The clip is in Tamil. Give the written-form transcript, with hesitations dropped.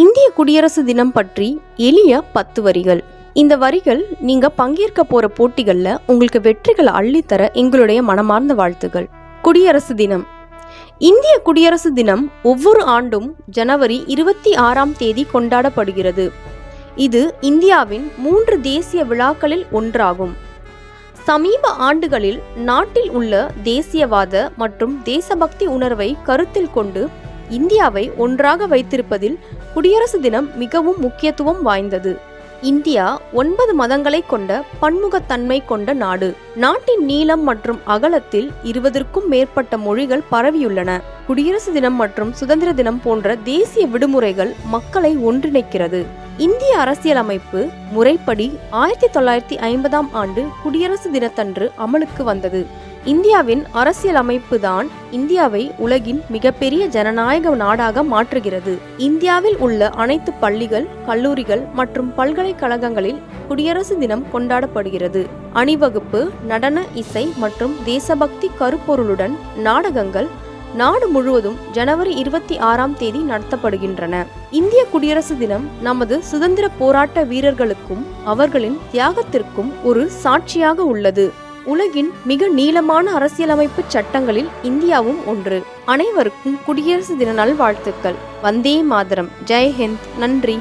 இந்திய குடியரசு தினம் பற்றி எளிய 10 வரிகள். இந்த வரிகள் நீங்க பங்கேற்க போற போட்டிகள்ல உங்களுக்கு வெற்றிகளை அள்ளித்தர எங்களுடைய மனமார்ந்த வாழ்த்துகள். குடியரசு தினம். இந்திய குடியரசு தினம் ஒவ்வொரு ஆண்டும் ஜனவரி 26ஆம் தேதி கொண்டாடப்படுகிறது. இது இந்தியாவின் 3 தேசிய விழாக்களில் ஒன்றாகும். சமீப ஆண்டுகளில் நாட்டில் உள்ள தேசியவாத மற்றும் தேசபக்தி உணர்வை கருத்தில் கொண்டு இந்தியாவை ஒன்றாக வைத்திருப்பதில் குடியரசு தினம் மிகவும் முக்கியத்துவம் வாய்ந்தது. இந்தியா 9 மதங்களை கொண்ட பன்முகத்தன்மை கொண்ட நாடு. நாட்டின் நீளம் மற்றும் அகலத்தில் 20க்கும் மேற்பட்ட மொழிகள் பரவியுள்ளன. குடியரசு தினம் மற்றும் சுதந்திர தினம் போன்ற தேசிய விடுமுறைகள் மக்களை ஒன்றிணைக்கிறது. இந்திய அரசியலமைப்பு முறைப்படி 1950ஆம் ஆண்டு குடியரசு தினத்தன்று அமலுக்கு வந்தது. இந்தியாவின் அரசியலமைப்பு தான் இந்தியாவை உலகின் மிகப்பெரிய ஜனநாயக நாடாக மாற்றுகிறது. இந்தியாவில் உள்ள அனைத்து பள்ளிகள், கல்லூரிகள் மற்றும் பல்கலைக்கழகங்களில் குடியரசு தினம் கொண்டாடப்படுகிறது. அணிவகுப்பு, நடன, இசை மற்றும் தேசபக்தி கருப்பொருளுடன் நாடகங்கள் நாடு முழுவதும் ஜனவரி 26ஆம் தேதி நடத்தப்படுகின்றன. இந்திய குடியரசு தினம் நமது சுதந்திர போராட்ட வீரர்களுக்கும் அவர்களின் தியாகத்திற்கும் ஒரு சாட்சியாக உள்ளது. உலகின் மிக நீளமான அரசியலமைப்பு சட்டங்களில் இந்தியாவும் ஒன்று. அனைவருக்கும் குடியரசு தின நல்வாழ்த்துக்கள். வந்தே மாதரம். ஜெய் ஹிந்த். நன்றி.